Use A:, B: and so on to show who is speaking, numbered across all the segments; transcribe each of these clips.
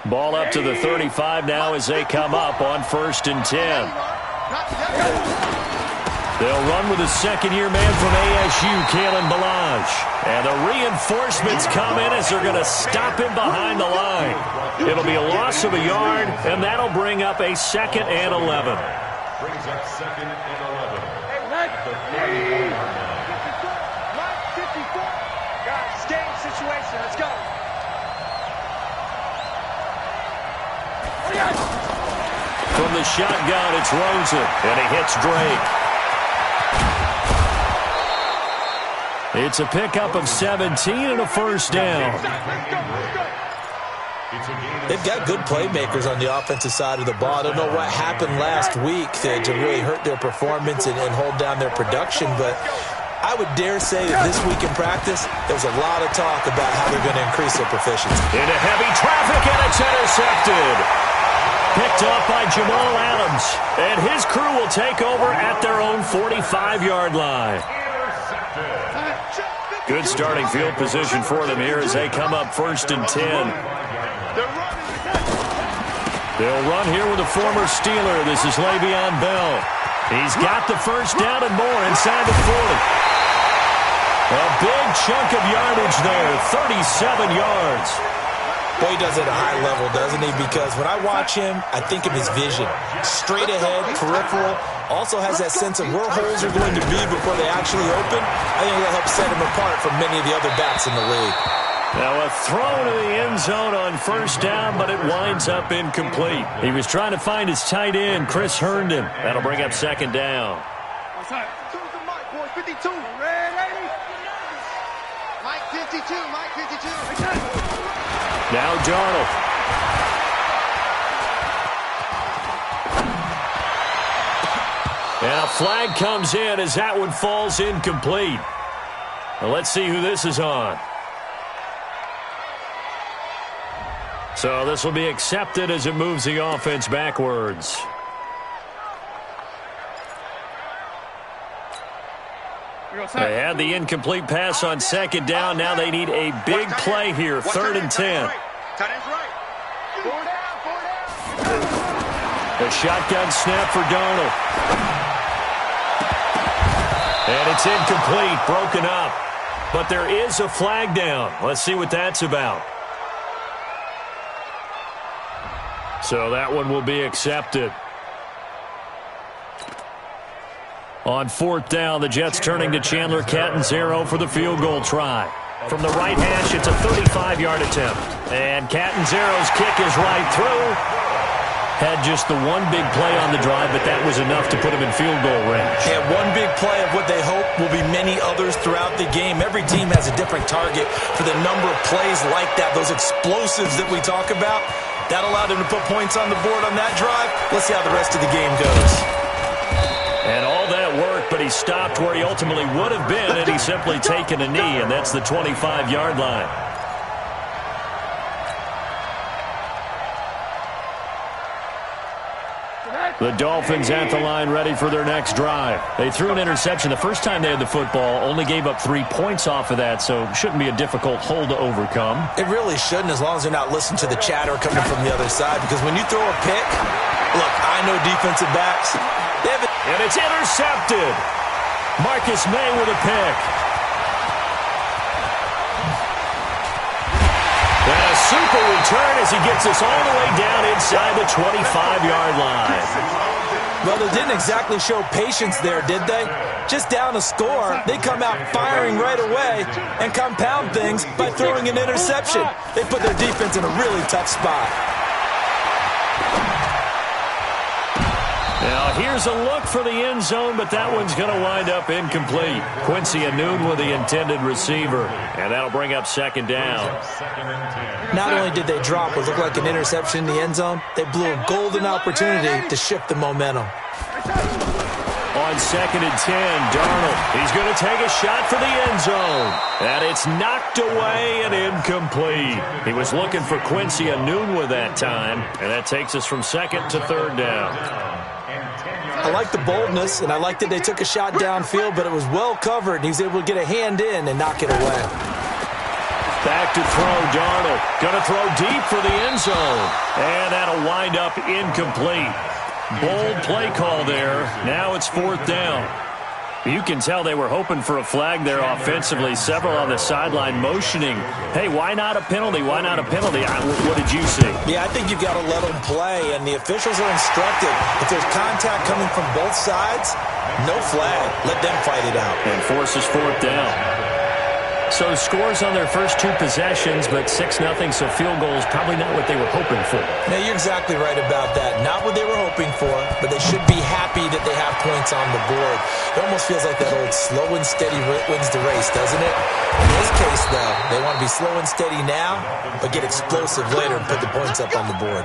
A: Ball up to the 35 now as they come up on 1st and 10. They'll run with a second-year man from ASU, Kalen Balaj. And the reinforcements come in as they're going to stop him behind the line. It'll be a loss of a yard, and that'll bring up a 2nd and 11.
B: Brings up 2nd and 11.
C: Game situation. Let's go.
A: From the shotgun, it's Rosen, and he hits Drake. It's a pickup of 17 and a 1st down.
D: They've got good playmakers on the offensive side of the ball. I don't know what happened last week to really hurt their performance and hold down their production, but I would dare say that this week in practice, there's a lot of talk about how they're going to increase their proficiency.
A: Into heavy traffic, and it's intercepted. Picked up by Jamal Adams, and his crew will take over at their own 45-yard line. Good starting field position for them here as they come up 1st and 10. They'll run here with a former Steeler. This is Le'Veon Bell. He's got the 1st down and more inside the 40. A big chunk of yardage there, 37 yards.
D: Boy, he does it at a high level, doesn't he? Because when I watch him, I think of his vision. Straight ahead, peripheral. Also has that sense of where holes are going to be before they actually open. I think that helps set him apart from many of the other backs in the league.
A: Now a throw to the end zone on 1st down, but it winds up incomplete. He was trying to find his tight end, Chris Herndon. That'll bring up 2nd down.
C: What's that? 52. Ready? Mike 52. Mike 52.
A: Now Darnold. And a flag comes in as that one falls incomplete. Well, let's see who this is on. So this will be accepted as it moves the offense backwards. They had the incomplete pass on 2nd down. Now they need a big play here, 3rd and 10. A shotgun snap for Darnold. And it's incomplete, broken up. But there is a flag down. Let's see what that's about. So that one will be accepted. On 4th down, the Jets turning to Chandler Catanzaro for the field goal try. From the right hash, it's a 35-yard attempt. And Catanzaro's kick is right through. Had just the one big play on the drive, but that was enough to put him in field goal range.
D: And one big play of what they hope will be many others throughout the game. Every team has a different target for the number of plays like that, those explosives that we talk about. That allowed him to put points on the board on that drive. Let's see how the rest of the game goes.
A: And all that worked, but he stopped where he ultimately would have been, and he's simply taken a knee, and that's the 25-yard line. The Dolphins at the line ready for their next drive. They threw an interception the first time they had the football, only gave up 3 points off of that, so shouldn't be a difficult hole to overcome.
D: It really shouldn't, as long as they're not listening to the chatter coming from the other side, because when you throw a pick, look, I know defensive backs.
A: And it's intercepted. Marcus May with a pick. And a super return as he gets us all the way down inside the 25-yard line.
D: Well, they didn't exactly show patience there, did they? Just down a score, they come out firing right away and compound things by throwing an interception. They put their defense in a really tough spot.
A: Now, here's a look for the end zone, but that one's going to wind up incomplete. Quincy Anoon with the intended receiver, and that'll bring up 2nd down.
D: Not only did they drop what looked like an interception in the end zone, they blew a golden opportunity to shift the momentum.
A: On 2nd and 10, Darnold. He's going to take a shot for the end zone. And it's knocked away and incomplete. He was looking for Quincy Anoon with that time, and that takes us from 2nd to 3rd down.
D: I like the boldness, and I like that they took a shot downfield, but it was well covered, and he was able to get a hand in and knock it away.
A: Back to throw, Darnold. Going to throw deep for the end zone. And that'll wind up incomplete. Bold play call there. Now it's 4th down. You can tell they were hoping for a flag there offensively. Several on the sideline motioning. Hey, why not a penalty? Why not a penalty? What did you see?
D: Yeah, I think you've got to let them play, and the officials are instructed. If there's contact coming from both sides, no flag. Let them fight it out.
A: And forces 4th down. So scores on their first 2 possessions, but 6-0, so field goal is probably not what they were hoping for.
D: Now, you're exactly right about that. Not what they were hoping for, but they should be happy that they have points on the board. It almost feels like that old slow and steady wins the race, doesn't it? In this case, though, they want to be slow and steady now, but get explosive later and put the points up on the board.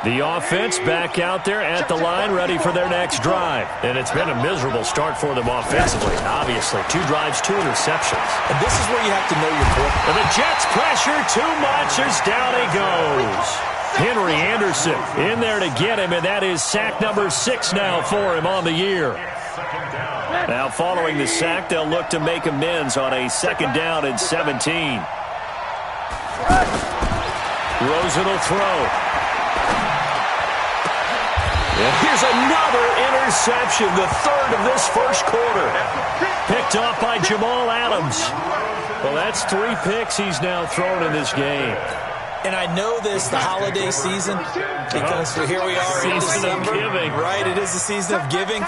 A: The offense back out there at the line, ready for their next drive. And it's been a miserable start for them offensively, obviously. 2 drives, 2 interceptions.
D: And this is where you have to know your quarterback.
A: And the Jets pressure too much as down he goes. Henry Anderson in there to get him, and that is sack number 6 now for him on the year. Now following the sack, they'll look to make amends on a 2nd down and 17. Rosen will throw. And here's another interception, the 3rd of this first quarter. Picked off by Jamal Adams. Well, that's 3 picks he's now thrown in this game.
D: And I know this, the holiday season, because here we are in December.
A: Season of giving.
D: Right, it is the season of giving.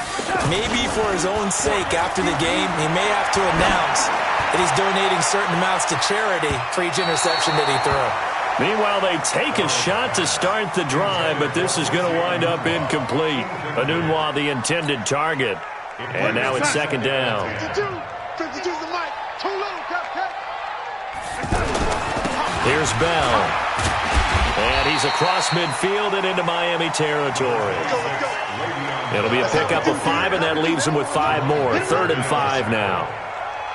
D: Maybe for his own sake after the game, he may have to announce that he's donating certain amounts to charity for each interception that he threw.
A: Meanwhile, they take a shot to start the drive, but this is going to wind up incomplete. Anunwa, the intended target. And now it's 2nd down.
C: 52's the mic. Too low, cut.
A: Here's Bell. And he's across midfield and into Miami territory. It'll be a pickup of 5, and that leaves him with 5 more. 3rd and 5 now.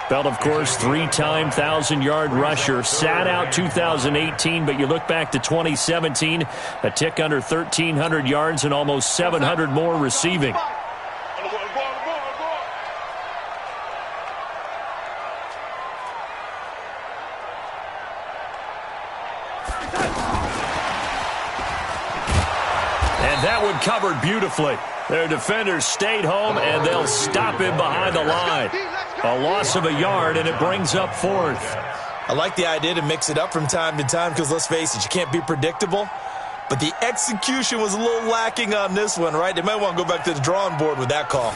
A: Bell, of course, 3-time 1,000-yard rusher. Sat out 2018, but you look back to 2017, a tick under 1,300 yards and almost 700 more receiving. And that one covered beautifully. Their defenders stayed home, and they'll stop him behind the line. A loss of a yard, and it brings up 4th.
D: I like the idea to mix it up from time to time because, let's face it, you can't be predictable. But the execution was a little lacking on this one, right? They might want to go back to the drawing board with that call.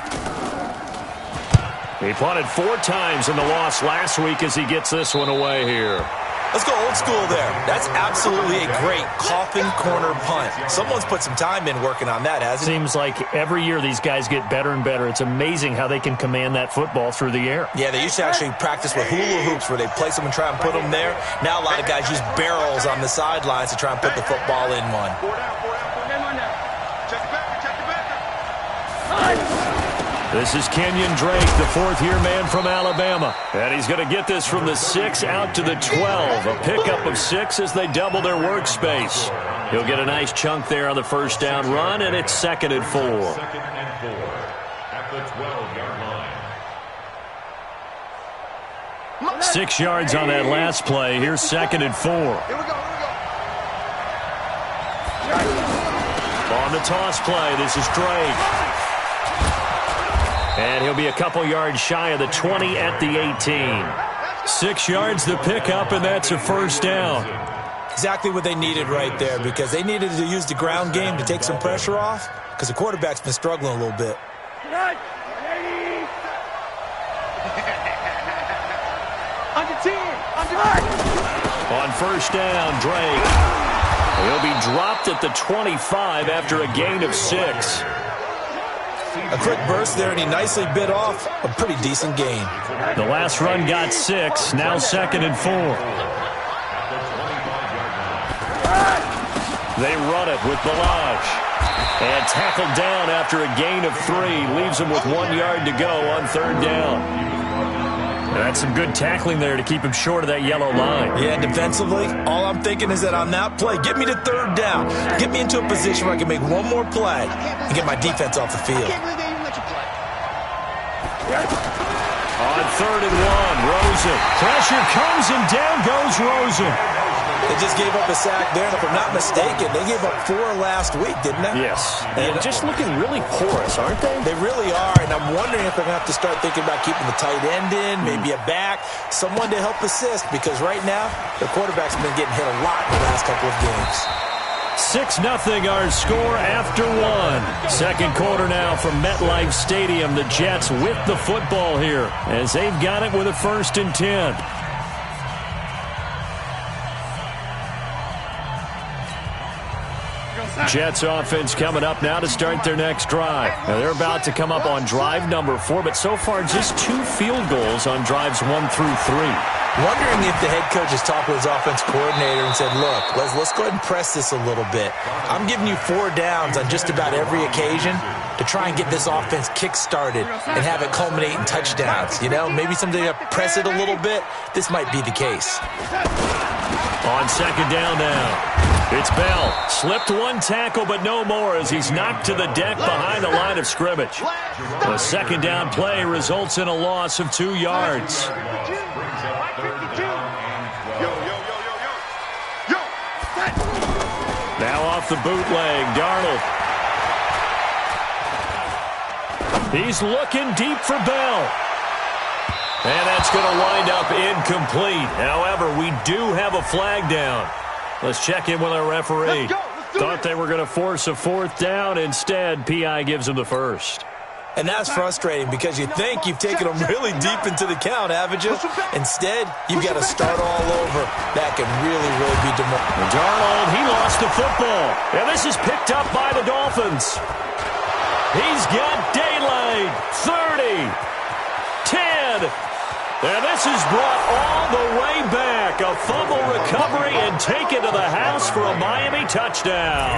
A: He punted 4 times in the loss last week as he gets this one away here.
D: Let's go old school there. That's absolutely a great coffin corner punt. Someone's put some time in working on that, hasn't it?
A: Seems like every year these guys get better and better. It's amazing how they can command that football through the air.
D: Yeah, they used to actually practice with hula hoops where they place them and try and put them there. Now a lot of guys use barrels on the sidelines to try and put the football in one.
A: This is Kenyon Drake, the 4th-year man from Alabama. And he's going to get this from the 6 out to the 12. A pickup of 6 as they double their workspace. He'll get a nice chunk there on the 1st down run, and it's 2nd and 4.
B: 2nd and 4 at the 12-yard line.
A: 6 yards on that last play. Here's 2nd and 4. On the toss play, this is Drake. And he'll be a couple yards shy of the 20 at the 18. 6 yards the pickup, and that's a 1st down.
D: Exactly what they needed right there, because they needed to use the ground game to take some pressure off, because the quarterback's been struggling a little bit.
A: On 1st down, Drake. He'll be dropped at the 25 after a gain of 6.
D: A quick burst there, and he nicely bit off a pretty decent gain.
A: The last run got 6, now 2nd and 4. They run it with Balaj. And tackled down after a gain of 3. Leaves him with 1 yard to go on 3rd down. And that's some good tackling there to keep him short of that yellow line.
D: Yeah, defensively, all I'm thinking is that on that play, get me to 3rd down. Get me into a position where I can make one more play and get my defense off the field.
A: On 3rd and 1, Rosen. Pressure comes and down goes Rosen.
D: They just gave up a sack there, and if I'm not mistaken, they gave up 4 last week, didn't they?
A: Yes. And just looking really porous, aren't they?
D: They really are, and I'm wondering if they're going to have to start thinking about keeping the tight end in, maybe a back, someone to help assist, because right now, their quarterback's been getting hit a lot in the last couple of games.
A: 6-0 our score after 1. Second quarter now from MetLife Stadium. The Jets with the football here as they've got it with a 1st and 10. Jets offense coming up now to start their next drive. Now they're about to come up on drive number 4, but so far just 2 field goals on drives 1 through 3.
D: Wondering if the head coach has talked with his offense coordinator and said, look, let's go ahead and press this a little bit. I'm giving you 4 downs on just about every occasion to try and get this offense kick-started and have it culminate in touchdowns. You know, maybe something to press it a little bit. This might be the case.
A: On 2nd down now. It's Bell. Slipped 1 tackle, but no more as he's knocked to the deck behind the line of scrimmage. The 2nd down play results in a loss of 2 yards. Now off the bootleg, Darnold. He's looking deep for Bell. And that's going to wind up incomplete. However, we do have a flag down. Let's check in with our referee. Thought they were going to force a 4th down. Instead, PI gives them the 1st.
D: And that's frustrating because you think you've taken them really deep into the count, haven't you? Instead, you've got to start all over. That can really be demoralizing.
A: Darnold, he lost the football. And this is picked up by the Dolphins. He's got daylight. 30. 10. And this is brought all the way back. A fumble recovery and taken to the house for a Miami touchdown.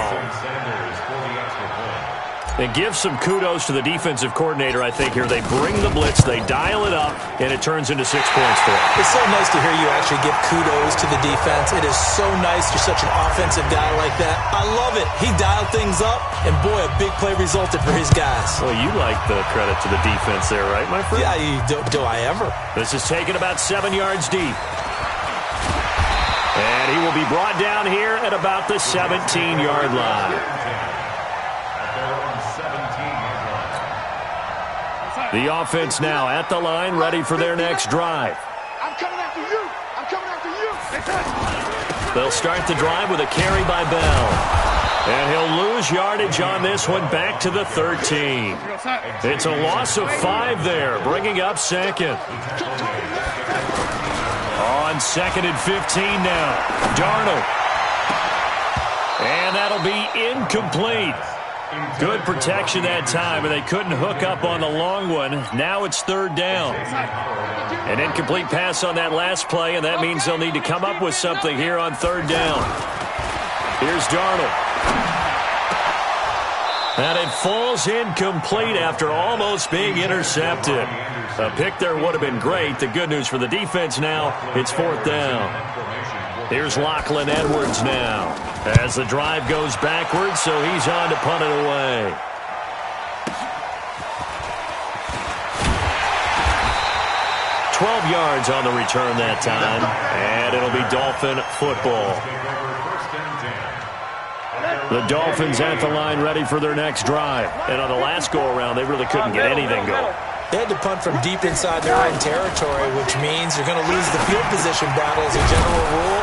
A: It gives some kudos to the defensive coordinator, I think, here. They bring the blitz, they dial it up, and it turns into 6 points for them.
D: It's so nice to hear you actually give kudos to the defense. It is so nice you're such an offensive guy like that. I love it. He dialed things up, and boy, a big play resulted for his guys.
A: Well, you like the credit to the defense there, right, my friend?
D: Yeah, do I ever?
A: This is taken about 7 yards deep. And he will be brought down here at about the 17-yard line. The offense now at the line, ready for their next drive.
C: I'm coming after you. I'm coming after you.
A: They'll start the drive with a carry by Bell. And he'll lose yardage on this one back to the 13. It's a loss of 5 there, bringing up 2nd. On 2nd and 15 now. Darnold. And that'll be incomplete. Good protection that time, and they couldn't hook up on the long one. Now it's 3rd down. An incomplete pass on that last play, and that means they'll need to come up with something here on 3rd down. Here's Darnold. And it falls incomplete after almost being intercepted. A pick there would have been great. The good news for the defense now, it's 4th down. Here's Lachlan Edwards now as the drive goes backwards, so he's on to punt it away. Yards on the return that time, and it'll be Dolphin football. The Dolphins at the line ready for their next drive. And on the last go-around, they really couldn't get anything going.
D: They had to punt from deep inside their own territory, which means they're going to lose the field position battle as a general rule.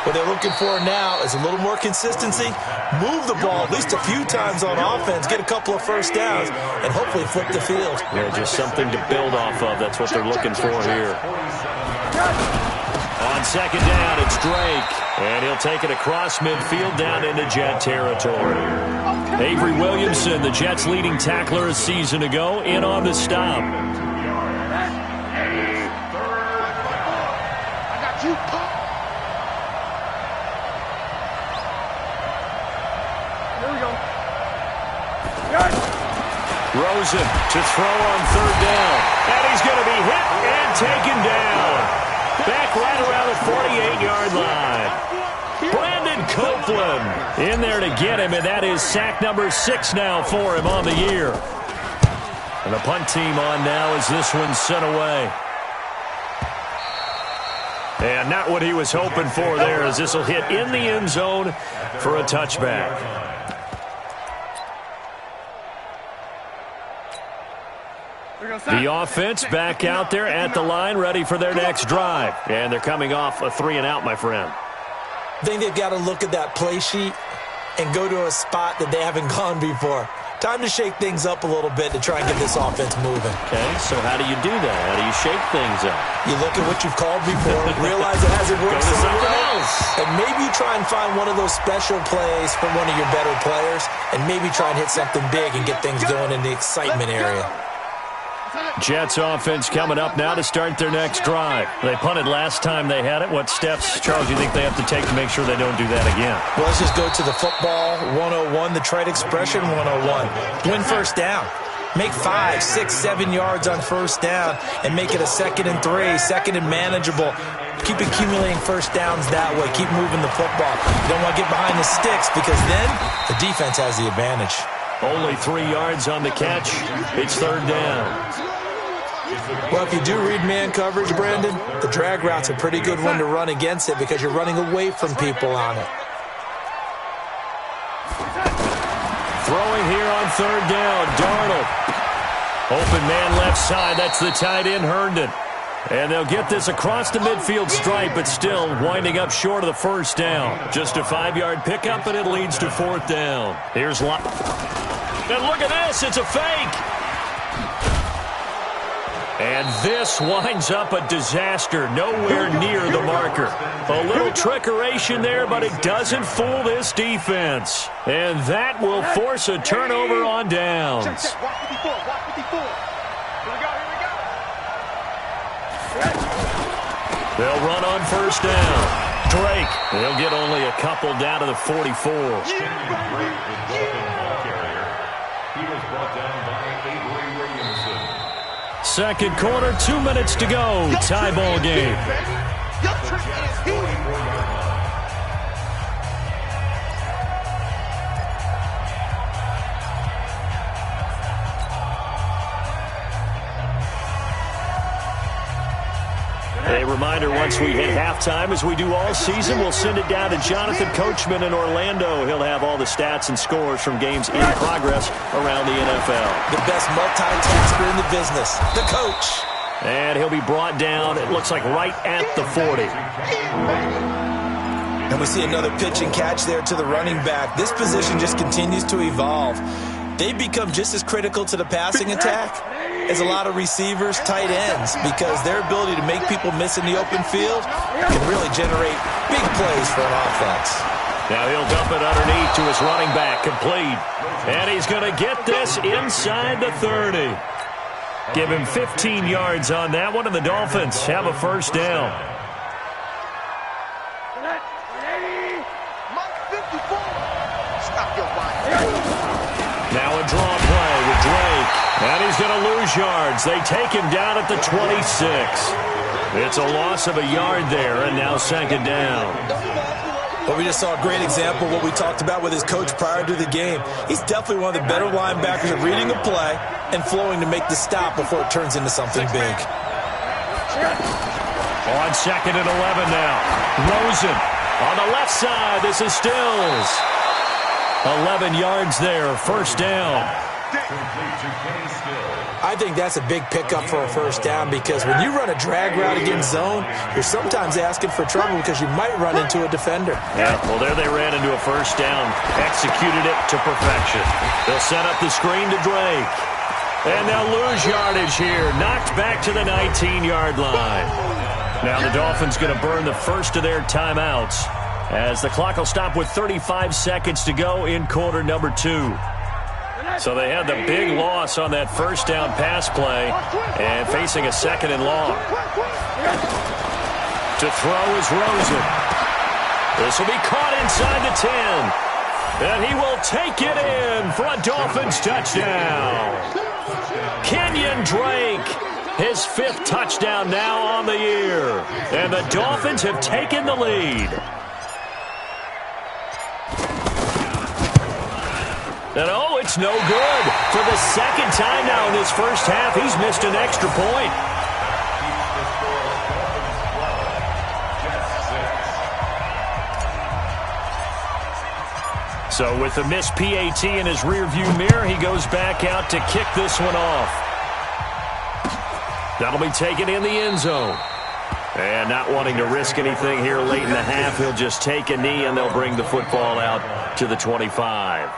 D: What they're looking for now is a little more consistency, move the ball at least a few times on offense, get a couple of first downs, and hopefully flip the field.
A: Yeah, just something to build off of. That's what they're looking for here. On 2nd down, it's Drake, and he'll take it across midfield down into Jet territory. Avery Williamson, the Jets' leading tackler a season ago, in on the stop.
C: I got you, Pop. Here we go.
A: Rosen to throw on 3rd down. And he's going to be hit and taken down. Back right around the 48-yard line. Brandon Copeland in there to get him, and that is sack number 6 now for him on the year. And the punt team on now as this one's sent away. And not what he was hoping for there, as this will hit in the end zone for a touchback. The offense back out there at the line, ready for their next drive. And they're coming off a 3-and-out, my friend.
D: I think they've got to look at that play sheet and go to a spot that they haven't gone before. Time to shake things up a little bit to try and get this offense moving.
A: Okay, so how do you do that? How do you shake things up?
D: You look at what you've called before, realize it hasn't worked
A: Go to
D: something
A: something
D: else. And maybe you try and find one of those special plays from one of your better players, and maybe try and hit something big and get things going in the excitement area.
A: Jets offense coming up now to start their next drive. They punted last time they had it. What steps, Charles, do you think they have to take to make sure they don't do that again?
D: Well, let's just go to the football 101, the trite expression 101. Win first down. Make 5, 6, 7 yards on first down and make it a 2nd and 3, 2nd and manageable. Keep accumulating first downs that way. Keep moving the football. You don't want to get behind the sticks because then the defense has the advantage.
A: Only 3 yards on the catch. It's 3rd down.
D: Well, if you do read man coverage, Brandon, the drag route's a pretty good one to run against it because you're running away from people on it.
A: Throwing here on 3rd down, Darnold. Open man left side. That's the tight end, Herndon. And they'll get this across the midfield stripe, but still winding up short of the first down. Just a 5-yard pickup, and it leads to 4th down. Here's Lott. And look at this. It's a fake. And this winds up a disaster, nowhere near the marker. A little trickeration there, but it doesn't fool this defense. And that will force a turnover on downs. They'll run on first down. Drake, they'll get only a couple down to the 44. Second quarter, 2 minutes to go. Tie ball game. A reminder, once we hit halftime, as we do all season, we'll send it down to Jonathan Coachman in Orlando. He'll have all the stats and scores from games in progress around the NFL.
D: The best multitasker in the business, the coach.
A: And he'll be brought down, it looks like, right at the 40.
D: And we see another pitch and catch there to the running back. This position just continues to evolve. They become just as critical to the passing attack as a lot of receivers, tight ends, because their ability to make people miss in the open field can really generate big plays for an offense.
A: Now he'll dump it underneath to his running back, complete. And he's going to get this inside the 30. Give him 15 yards on that one, and the Dolphins have a first down. Now a draw play with Drake. And he's going to lose yards. They take him down at the 26. It's a loss of a yard there, and now 2nd down.
D: Well, we just saw a great example of what we talked about with his coach prior to the game. He's definitely one of the better linebackers at reading a play and flowing to make the stop before it turns into something big.
A: On 2nd and 11 now. Rosen on the left side. This is Stills. 11 yards there, first down.
D: I think that's a big pickup for a first down because when you run a drag route against zone, you're sometimes asking for trouble because you might run into a defender.
A: Yeah, well, there they ran into a first down. Executed it to perfection. They'll set up the screen to Drake. And they'll lose yardage here. Knocked back to the 19-yard line. Now the Dolphins going to burn the first of their timeouts, as the clock will stop with 35 seconds to go in quarter number 2. So they had the big loss on that first down pass play and facing a 2nd and long. To throw is Rosen. This will be caught inside the 10. And he will take it in for a Dolphins touchdown. Kenyon Drake, his 5th touchdown now on the year. And the Dolphins have taken the lead. And oh, it's no good. For the second time now in this first half, he's missed an extra point. So with the missed PAT in his rearview mirror, he goes back out to kick this one off. That'll be taken in the end zone. And not wanting to risk anything here late in the half, he'll just take a knee and they'll bring the football out to the 25.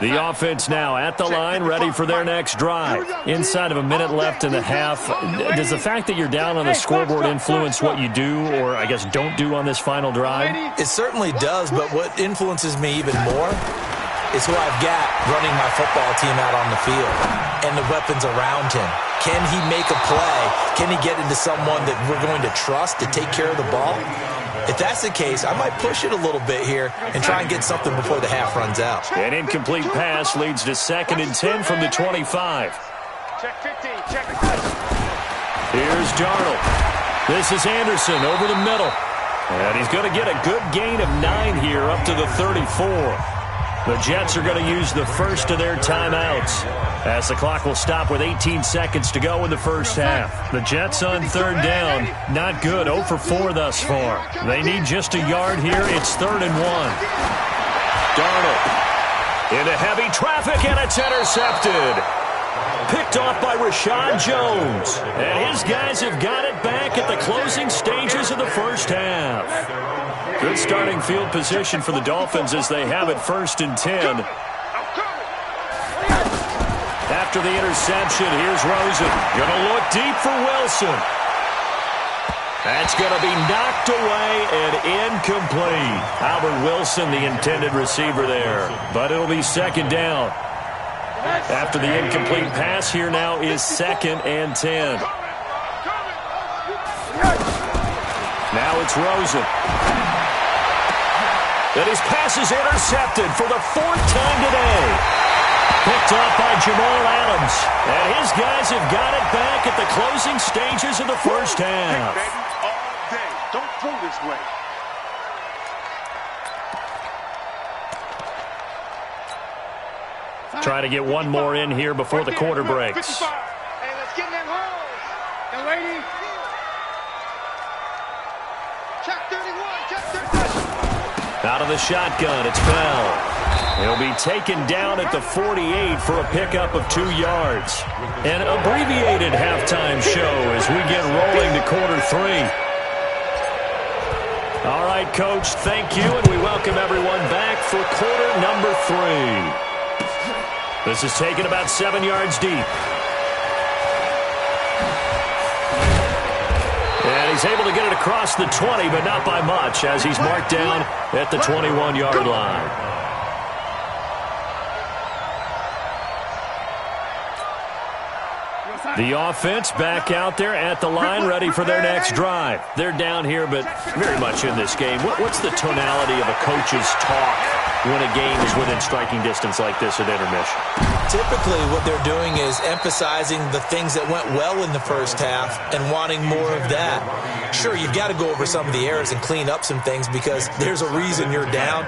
A: The offense now at the line, ready for their next drive. Inside of a minute left in the half, does the fact that you're down on the scoreboard influence what you do, or I guess don't do on this final drive?
D: It certainly does, but what influences me even more is who I've got running my football team out on the field and the weapons around him. Can he make a play? Can he get into someone that we're going to trust to take care of the ball? If that's the case, I might push it a little bit here and try and get something before the half runs out.
A: An incomplete pass leads to 2nd and 10 from the 25.
C: Check 15, check.
A: Here's Darnold. This is Anderson over the middle. And he's going to get a good gain of 9 here up to the 34. The Jets are going to use the first of their timeouts as the clock will stop with 18 seconds to go in the first half. The Jets on 3rd down. Not good. 0 for 4 thus far. They need just a yard here. It's 3rd and 1. Darnold into heavy traffic, and it's intercepted. Picked off by Rashad Jones. And his guys have got it back at the closing stages of the first half. Good starting field position for the Dolphins as they have it 1st and 10. After the interception, here's Rosen. Going to look deep for Wilson. That's going to be knocked away and incomplete. Albert Wilson, the intended receiver there. But it'll be 2nd down. After the incomplete pass, here now is 2nd and 10. Now it's Rosen. And his pass is intercepted for the 4th time today. Picked up by Jamal Adams. And his guys have got it back at the closing stages of the first half.
C: All day. Don't throw this way.
A: Try to get one more in here before the quarter breaks.
C: 55. Hey, let's get in that hole. Young lady. Check 31. Check 31.
A: Out of the shotgun, it's Bell. He'll be taken down at the 48 for a pickup of 2 yards. An abbreviated halftime show as we get rolling to quarter 3. All right, Coach, thank you, and we welcome everyone back for quarter number 3. This is taken about 7 yards deep. And he's able to get it across the 20, but not by much, as he's marked down at the 21-yard line. The offense back out there at the line, ready for their next drive. They're down here, but very much in this game. What's the tonality of a coach's talk when a game is within striking distance like this at intermission?
D: Typically, what they're doing is emphasizing the things that went well in the first half and wanting more of that. Sure, you've got to go over some of the errors and clean up some things because there's a reason you're down.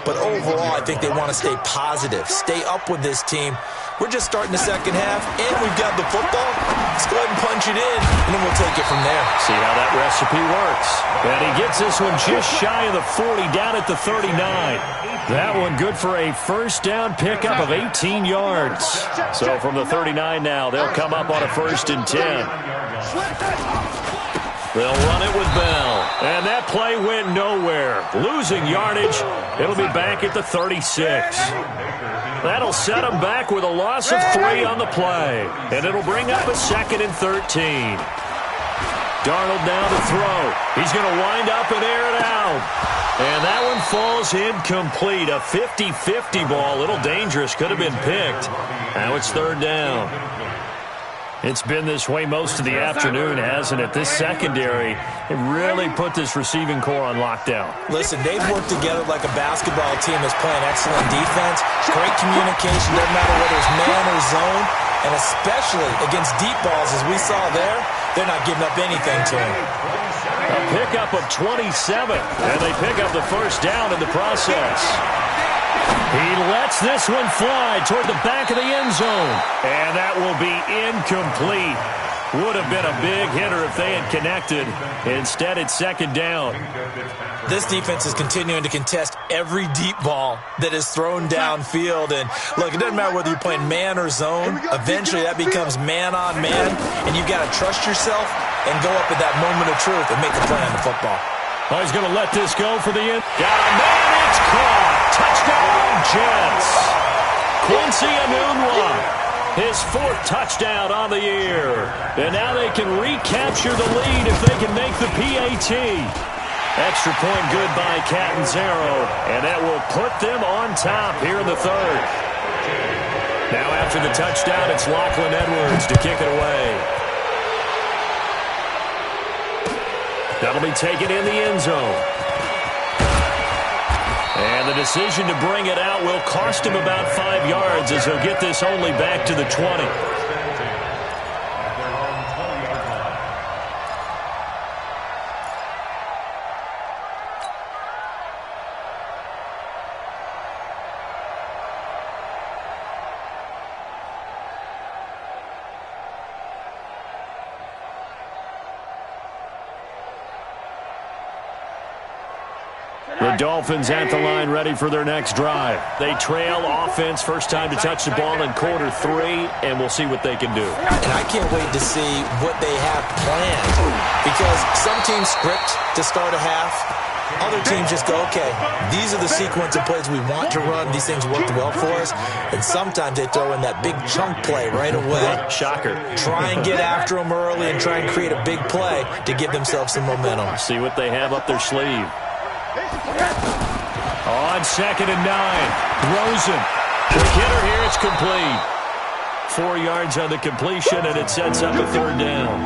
D: But overall, I think they want to stay positive, stay up with this team. We're just starting the second half, and we've got the football. Let's go ahead and punch it in, and then we'll take it from there.
A: See how that recipe works. And he gets this one just shy of the 40, down at the 39. That one good for a first down pickup of 18 yards. So from the 39 now, they'll come up on a 1st and 10. They'll run it with Bell. And that play went nowhere. Losing yardage. It'll be back at the 36. That'll set them back with a loss of 3 on the play. And it'll bring up a 2nd and 13. Darnold now to throw. He's going to wind up and air it out. And that one falls incomplete. A 50-50 ball. A little dangerous. Could have been picked. Now it's 3rd down. It's been this way most of the afternoon, hasn't it? This secondary, it really put this receiving core on lockdown.
D: Listen, they've worked together like a basketball team that's playing excellent defense. Great communication, doesn't matter whether it's man or zone. And especially against deep balls, as we saw there, They're not giving up anything to him.
A: A pickup of 27, and they pick up the first down in the process. He lets this one fly toward the back of the end zone, and that will be incomplete. Would have been a big hitter if they had connected. Instead, it's second down.
D: This defense is continuing to contest every deep ball that is thrown downfield. And, look, it doesn't matter whether you're playing man or zone. Eventually, that becomes man-on-man, and you've got to trust yourself and go up at that moment of truth and make the play on the football.
A: Oh, he's going to let this go for the end. Got a man, it's caught. Touchdown, Jets. Quincy Enunwa. His fourth touchdown on the year. And now they can recapture the lead if they can make the PAT. Extra point good by Catanzaro. And that will put them on top here in the third. Now after the touchdown, it's Lachlan Edwards to kick it away. That'll be taken in the end zone. And the decision to bring it out will cost him about 5 yards as he'll get this only back to the 20. The Dolphins at the line ready for their next drive. They trail offense, first time to touch the ball in quarter 3, and we'll see what they can do.
D: And I can't wait to see what they have planned, because some teams script to start a half. Other teams just go, okay, these are the sequence of plays we want to run. These things worked well for us. And sometimes they throw in that big chunk play right away.
A: Shocker.
D: Try and get after them early and try and create a big play to give themselves some momentum.
A: See what they have up their sleeve. On 2nd and 9, Rosen. The hitter here, it's complete. 4 yards on the completion, and it sets up a third down.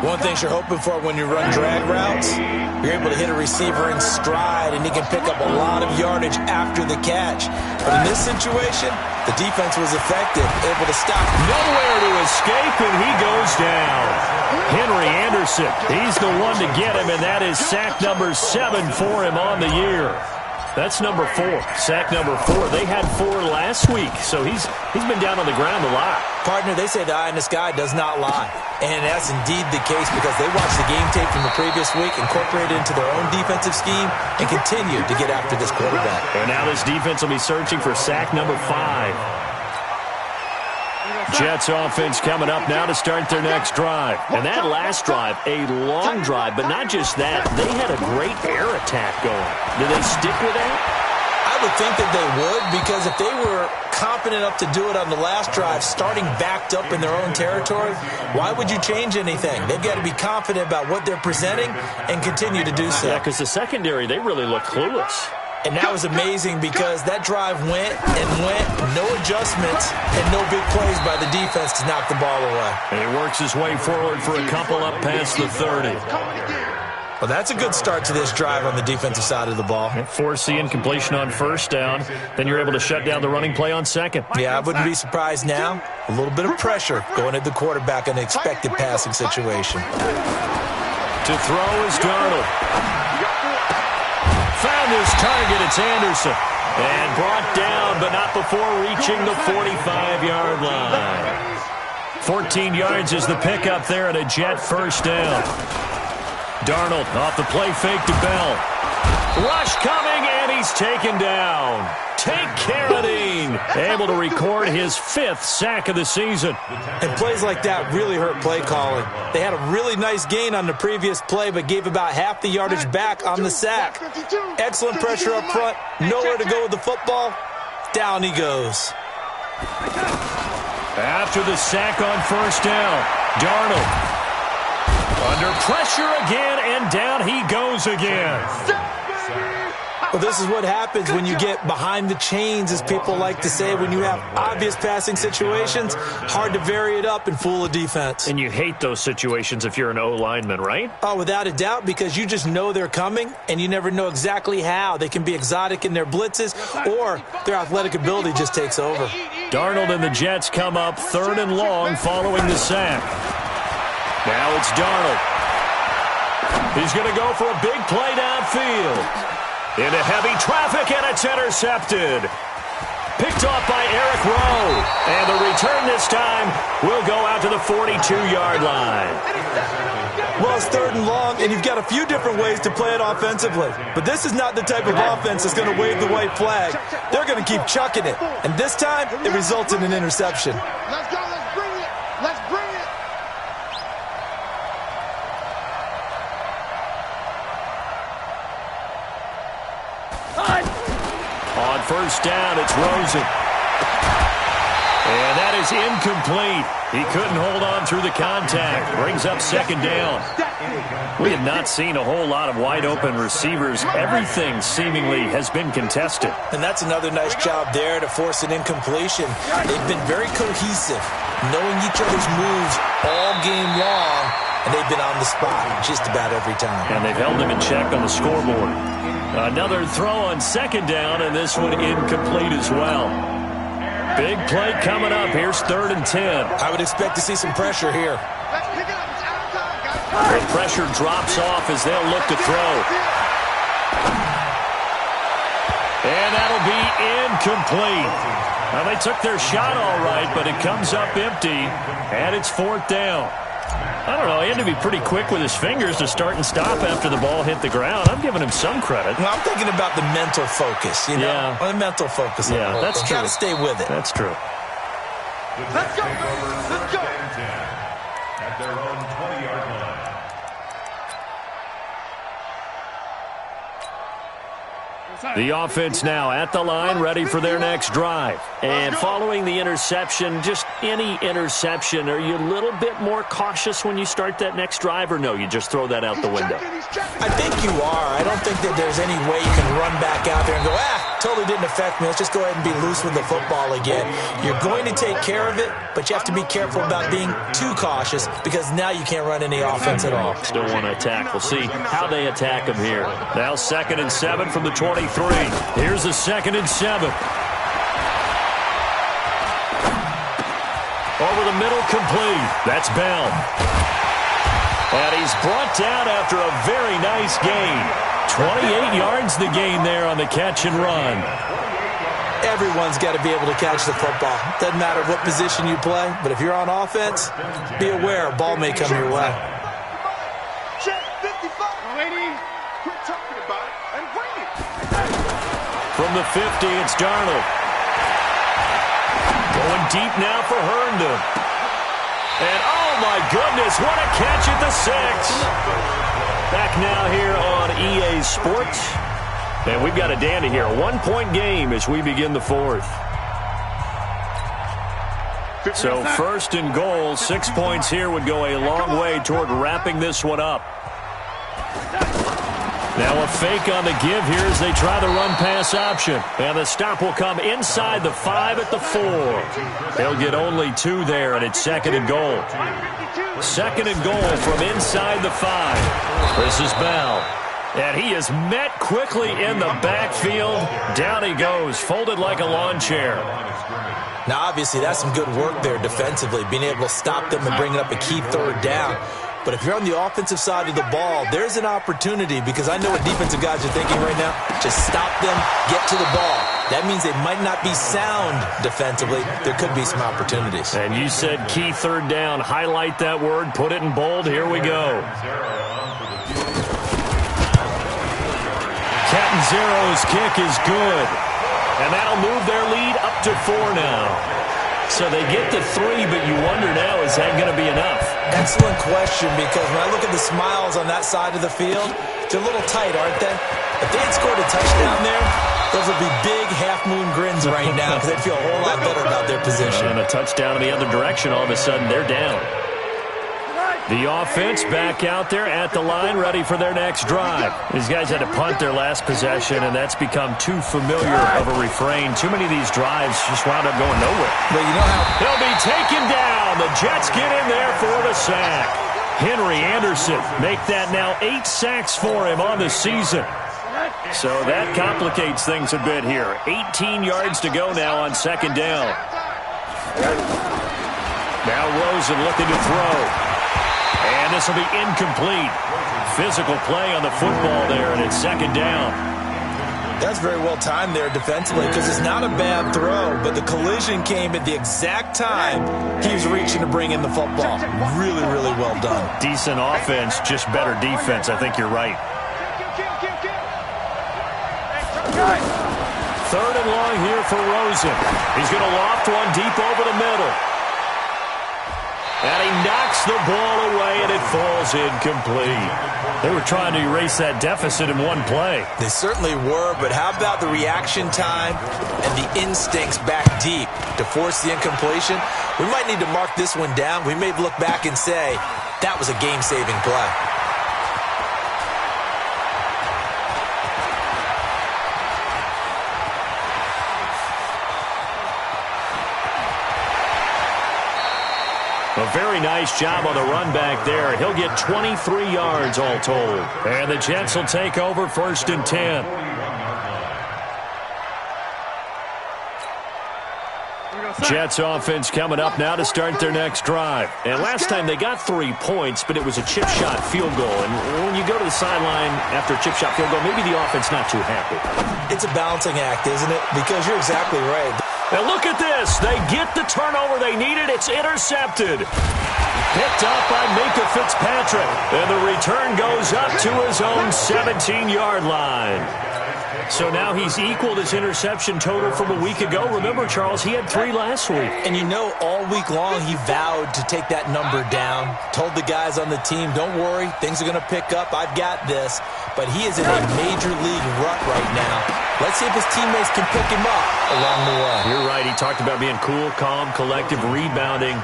D: One thing you're hoping for when you run drag routes, you're able to hit a receiver in stride, and he can pick up a lot of yardage after the catch. But in this situation, the defense was effective, able to stop.
A: Nowhere to escape, and he goes down. Henry Anderson, he's the one to get him, and that is sack number 7 for him on the year. That's number 4, sack number 4. They had 4 last week, so he's been down on the ground a lot.
D: Partner, they say the eye in the sky does not lie. And that's indeed the case, because they watched the game tape from the previous week, incorporated it into their own defensive scheme, and continue to get after this quarterback.
A: And now this defense will be searching for sack number 5. Jets offense coming up now to start their next drive. And that last drive, a long drive, but not just that. They had a great air attack going. Do they stick with that?
D: I would think that they would, because if they were confident enough to do it on the last drive, starting backed up in their own territory, why would you change anything? They've got to be confident about what they're presenting and continue to do so.
A: Yeah, because the secondary, they really look clueless.
D: And that was amazing, because that drive went and went, no adjustments, and no big plays by the defense to knock the ball away.
A: And he works his way forward for a couple up past the 30.
D: Well, that's a good start to this drive on the defensive side of the ball.
A: Forcing incompletion on first down. Then you're able to shut down the running play on second.
D: Yeah, I wouldn't be surprised now. A little bit of pressure going at the quarterback in an expected passing situation.
A: To throw is Darnold. Found his target, it's Anderson. And brought down, but not before reaching the 45-yard line. 14 yards is the pickup there at a Jet first down. Darnold off the play fake to Bell. Rush coming, and he's taken down. Take Carradine, able to record his 5th sack of the season.
D: And plays like that really hurt play calling. They had a really nice gain on the previous play, but gave about half the yardage back on the sack. Excellent pressure up front, nowhere to go with the football. Down he goes.
A: After the sack on first down, Darnold under pressure again, and down he goes again.
D: Well, this is what happens when you get behind the chains, as people like to say. When you have obvious passing situations, hard to vary it up and fool a defense.
A: And you hate those situations if you're an O-lineman, right?
D: Oh, without a doubt, because you just know they're coming, and you never know exactly how. They can be exotic in their blitzes, or their athletic ability just takes over.
A: Darnold and the Jets come up 3rd and long following the sack. Now it's Darnold. He's going to go for a big play downfield. Into heavy traffic, and it's intercepted. Picked off by Eric Rowe. And the return this time will go out to the 42-yard line.
D: Well, it's 3rd and long, and you've got a few different ways to play it offensively. But this is not the type of offense that's going to wave the white flag. They're going to keep chucking it. And this time, it results in an interception.
C: Let's go. Let's bring it. Let's bring it.
A: On 1st down, it's Rosen. And that is incomplete. He couldn't hold on through the contact. Brings up 2nd down. We have not seen a whole lot of wide-open receivers. Everything seemingly has been contested.
D: And that's another nice job there to force an incompletion. They've been very cohesive, knowing each other's moves all game long, and they've been on the spot just about every time.
A: And they've held them in check on the scoreboard. Another throw on 2nd down, and this one incomplete as well. Big play coming up. Here's 3rd and 10.
D: I would expect to see some pressure here.
C: Let's pick it up. It's out of time, guys.
A: The pressure drops off as they'll look to throw. And that'll be incomplete. Well, they took their shot all right, but it comes up empty, and it's 4th down. I don't know. He had to be pretty quick with his fingers to start and stop after the ball hit the ground. I'm giving him some credit.
D: Well, I'm thinking about the mental focus, you know?
A: Yeah.
D: The mental focus.
A: Yeah, that's true.
D: Got to stay with it.
A: That's true.
C: Let's go. Let's go.
B: At their own 20-yard line.
A: The offense now at the line, ready for their next drive. And following the interception, just any interception, are you a little bit more cautious when you start that next drive, or no, you just throw that out the window?
D: I think you are. I don't think that there's any way you can run back out there and go, totally didn't affect me. Let's just go ahead and be loose with the football again. You're going to take care of it, but you have to be careful about being too cautious because now you can't run any offense at all.
A: Still want to attack. We'll see how they attack him here. Now 2nd and 7 from the 23. Here's a 2nd and 7. Over the middle, complete. That's Bell. And he's brought down after a very nice gain. 28 yards the gain there on the catch and run.
D: Everyone's got to be able to catch the football. Doesn't matter what position you play, but if you're on offense, be aware a ball may come your way.
C: Check 55. Lady, quit talking about it and bring it.
A: From the 50, it's Darnold. Going deep now for Herndon. And, oh, my goodness, what a catch at the 6. Back now here on EA Sports. And we've got a dandy here. A 1-point game as we begin the 4th. So 1st and goal, 6 points here would go a long way toward wrapping this one up. Now a fake on the give here as they try the run-pass option. And the stop will come inside the 5 at the 4. They'll get only 2 there, and it's 2nd and goal. 2nd and goal from inside the 5. This is Bell. And he is met quickly in the backfield. Down he goes, folded like a lawn chair.
D: Now, obviously, that's some good work there defensively, being able to stop them and bringing up a key 3rd down. But if you're on the offensive side of the ball, there's an opportunity because I know what defensive guys are thinking right now. Just stop them, get to the ball. That means they might not be sound defensively. There could be some opportunities.
A: And you said key 3rd down. Highlight that word. Put it in bold. Here we go. Catanzaro's kick is good. And that'll move their lead up to 4 now. So they get to 3, but you wonder now, is that going to be enough?
D: Excellent question, because when I look at the smiles on that side of the field, they're a little tight, aren't they? If they had scored a touchdown there, those would be big half-moon grins right now because they'd feel a whole lot better about their position.
A: And a touchdown in the other direction, all of a sudden they're down. The offense back out there at the line, ready for their next drive. These guys had to punt their last possession, and that's become too familiar of a refrain. Too many of these drives just wound up going nowhere.
D: But you know how
A: they'll be taken down. The Jets get in there for the sack. Henry Anderson make that now 8 sacks for him on the season. So that complicates things a bit here. 18 yards to go now on 2nd down. Now Rosen looking to throw. And this will be incomplete. Physical play on the football there, and it's second down.
D: That's very well timed there defensively because it's not a bad throw, but the collision came at the exact time he was reaching to bring in the football. Really, really well done.
A: Decent offense, just better defense. I think you're right. Third and long here for Rosen. He's going to loft one deep over the middle. And he knocks the ball away, and it falls incomplete. They were trying to erase that deficit in one play.
D: They certainly were, but how about the reaction time and the instincts back deep to force the incompletion? We might need to mark this one down. We may look back and say, that was a game-saving play.
A: A very nice job on the run back there. He'll get 23 yards all told. And the Jets will take over 1st and 10. Jets offense coming up now to start their next drive. And last time they got 3 points, but it was a chip shot field goal. And when you go to the sideline after a chip shot field goal, maybe the offense not too happy.
D: It's a balancing act, isn't it? Because you're exactly right.
A: And look at this. They get the turnover they needed. It's intercepted. Picked up by Minka Fitzpatrick. And the return goes up to his own 17-yard line. So now he's equaled his interception total from a week ago. Remember, Charles, he had 3 last week.
D: And you know, all week long he vowed to take that number down. Told the guys on the team, don't worry, things are going to pick up. I've got this. But he is in a major league rut right now. Let's see if his teammates can pick him up along the way.
A: You're right. He talked about being cool, calm, collective, rebounding.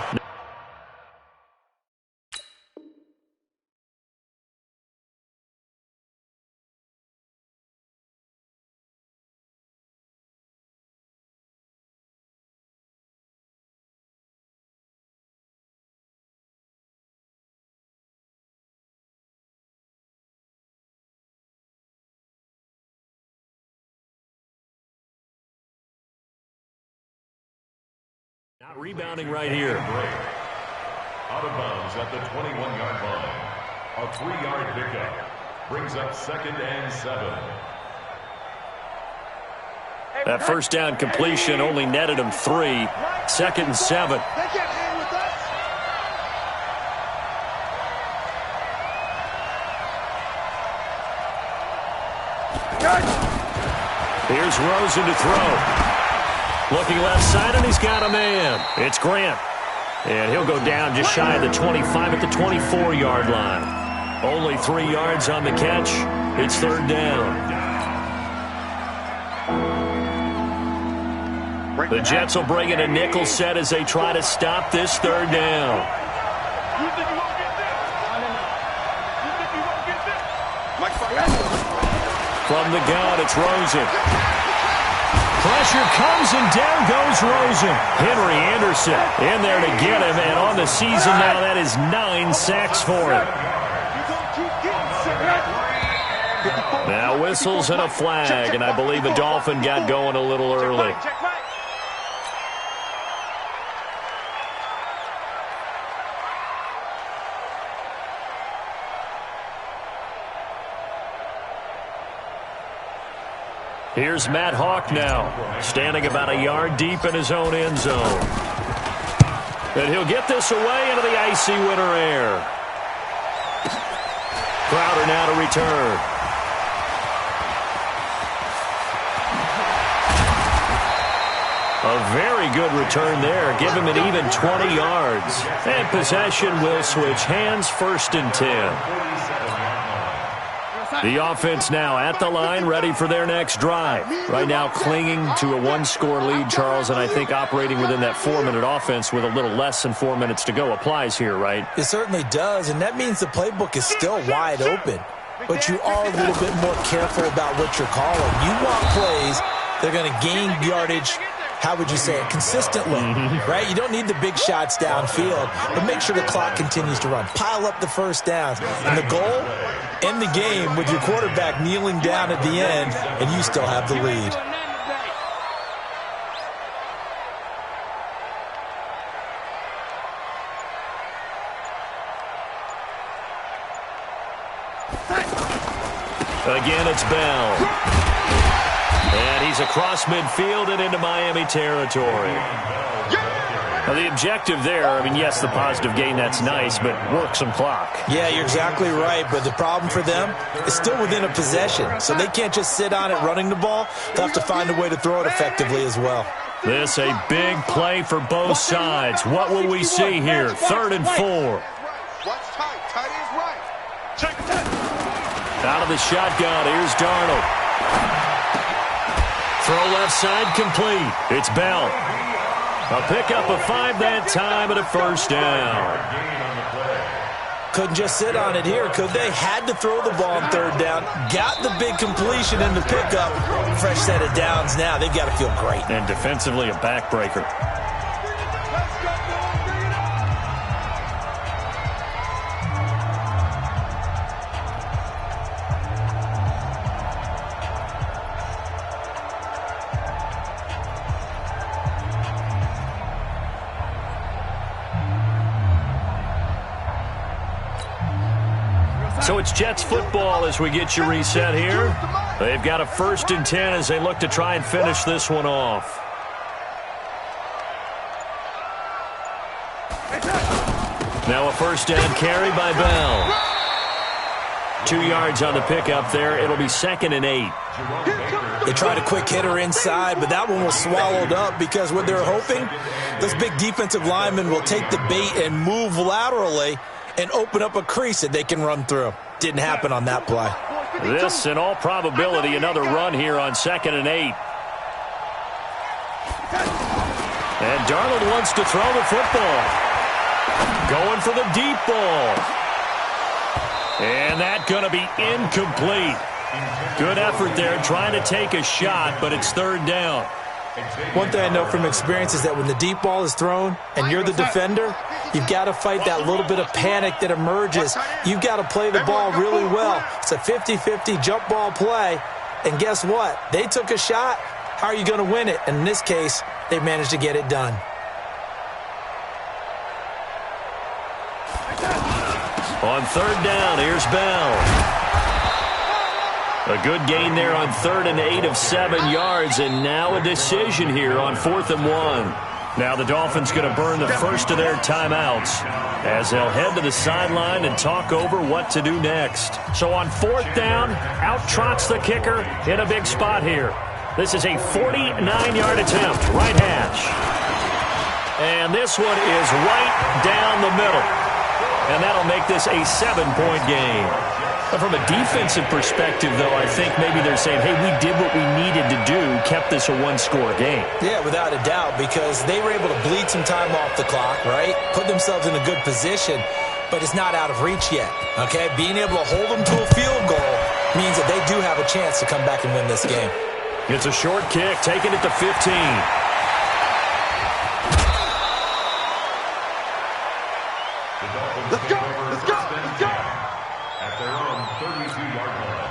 A: Not rebounding right here.
B: Out of bounds at the 21-yard line. A 3-yard pickup brings up 2nd and 7.
A: That first down completion only netted him 3. 2nd and 7. Here's Rosen to throw. Looking left side, and he's got a man. It's Grant. And he'll go down just shy of the 25 at the 24-yard line. Only 3 yards on the catch. It's 3rd down. The Jets will bring in a nickel set as they try to stop this 3rd down. From the gun, it's Rosen. Pressure comes, and down goes Rosen. Henry Anderson in there to get him, and on the season now, that is 9 sacks for him. Now whistles and a flag, and I believe a Dolphin got going a little early. Here's Matt Hawk now, standing about a yard deep in his own end zone. And he'll get this away into the icy winter air. Crowder now to return. A very good return there. Give him an even 20 yards. And possession will switch hands, 1st and 10. The offense now at the line, ready for their next drive. Right now clinging to a 1-score lead, Charles, and I think operating within that 4-minute offense with a little less than 4 minutes to go applies here, right?
D: It certainly does, and that means the playbook is still wide open. But you are a little bit more careful about what you're calling. You want plays that are going to gain yardage, how would you say it, consistently, right? You don't need the big shots downfield, but make sure the clock continues to run. Pile up the first downs. And the goal, end the game with your quarterback kneeling down at the end, and you still have the lead.
A: Again, it's Bell. And he's across midfield and into Miami territory. Now, the objective there, I mean, yes, the positive gain, that's nice, but work some clock.
D: Yeah, you're exactly right, but the problem for them is still within a possession, so they can't just sit on it running the ball. They'll have to find a way to throw it effectively as well.
A: This a big play for both sides. What will we see here? 3rd and 4.
C: Watch tight. Tight is right. Check.
A: Out of the shotgun, here's Darnold. Throw left side complete. It's Bell. A pickup of 5 that time and a first down.
D: Couldn't just sit on it here, could they? Had to throw the ball on 3rd down. Got the big completion in the pickup. Fresh set of downs now. They've got to feel great.
A: And defensively, a backbreaker. So it's Jets football as we get you reset here. They've got a 1st and 10 as they look to try and finish this one off. Now a first down carry by Bell. 2 yards on the pickup there. It'll be 2nd and 8.
D: They tried a quick hitter inside, but that one was swallowed up because what they're hoping, this big defensive lineman will take the bait and move laterally and open up a crease that they can run through. Didn't happen on that play.
A: This, in all probability, another run here on 2nd and 8. And Darnold wants to throw the football. Going for the deep ball. And that's going to be incomplete. Good effort there, trying to take a shot, but it's 3rd down.
D: One thing I know from experience is that when the deep ball is thrown and you're the defender, you've got to fight that little bit of panic that emerges. You've got to play the ball really well. It's a 50-50 jump ball play. And guess what? They took a shot. How are you going to win it? And in this case, they managed to get it done.
A: On 3rd down, here's Bell. A good gain there on 3rd and 8 of 7 yards, and now a decision here on 4th and 1. Now the Dolphins going to burn the first of their timeouts as they'll head to the sideline and talk over what to do next. So on 4th down, out trots the kicker in a big spot here. This is a 49-yard attempt, right hash. And this one is right down the middle. And that'll make this a 7-point game. But from a defensive perspective, though, I think maybe they're saying, hey, we did what we needed to do, kept this a 1-score game.
D: Yeah, without a doubt, because they were able to bleed some time off the clock, right? Put themselves in a good position, but it's not out of reach yet, okay? Being able to hold them to a field goal means that they do have a chance to come back and win this game.
A: It's a short kick, taking it to 15.
C: Let's go! Let's go! Let's go!
B: At their own 32-yard line.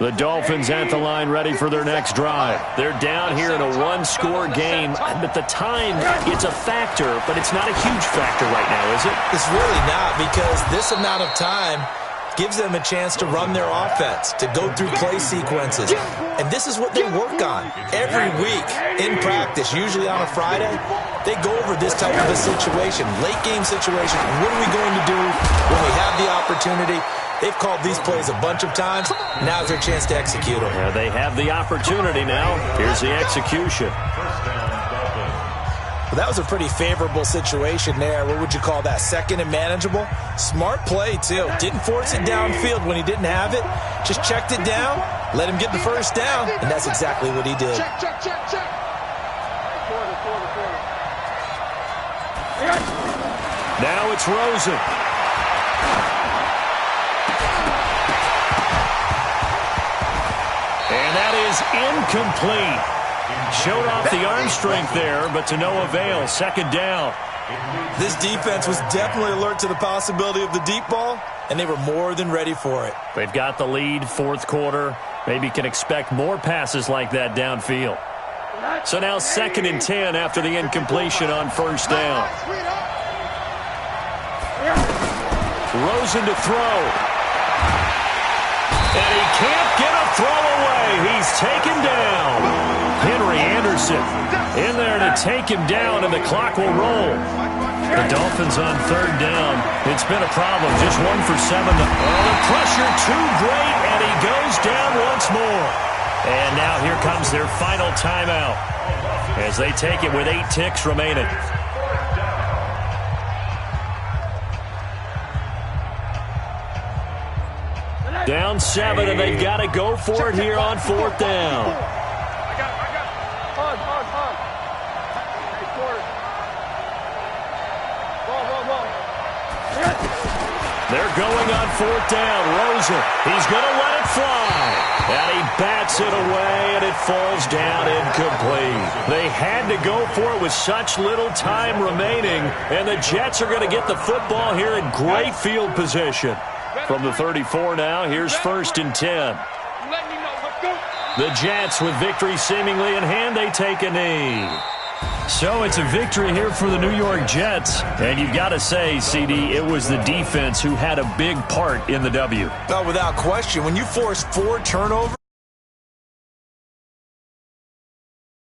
A: The Dolphins at the line ready for their next drive. They're down here in a 1-score game. At the time, it's a factor, but it's not a huge factor right now, is it?
D: It's really not, because this amount of time gives them a chance to run their offense, to go through play sequences. And this is what they work on every week in practice, usually on a Friday. They go over this type of a situation, late game situation. What are we going to do when we have the opportunity? They've called these plays a bunch of times. Now's their chance to execute them.
A: Yeah, they have the opportunity now. Here's the execution.
D: Well, that was a pretty favorable situation there. What would you call that? 2nd and manageable? Smart play, too. Didn't force it downfield when he didn't have it. Just checked it down, let him get the first down, and that's exactly what he did.
C: Check.
A: Now it's Rosen. And that is incomplete. Showed off the arm strength there, but to no avail. 2nd down.
D: This defense was definitely alert to the possibility of the deep ball, and they were more than ready for it.
A: They've got the lead, fourth quarter. Maybe can expect more passes like that downfield. So now 2nd and 10 after the incompletion on first down. Rosen to throw. And he can't get a throw away. He's taken down. Henry Anderson in there to take him down, and the clock will roll. The Dolphins on 3rd down. It's been a problem. Just 1 for 7. The pressure too great, and he goes down once more. And now here comes their final timeout as they take it with 8 ticks remaining. Down 7, and they've got to go for it here on 4th down.
C: I got. Hug. Hey, quarter. Ball.
A: They're going on 4th down. Rosen, he's going to let it fly. And he bats it away, and it falls down incomplete. They had to go for it with such little time remaining, and the Jets are going to get the football here in great field position. From the 34 now, here's 1st and 10. The Jets, with victory seemingly in hand, they take a knee. So it's a victory here for the New York Jets. And you've got to say, CD, it was the defense who had a big part in the W.
D: Without question, when you force 4 turnovers,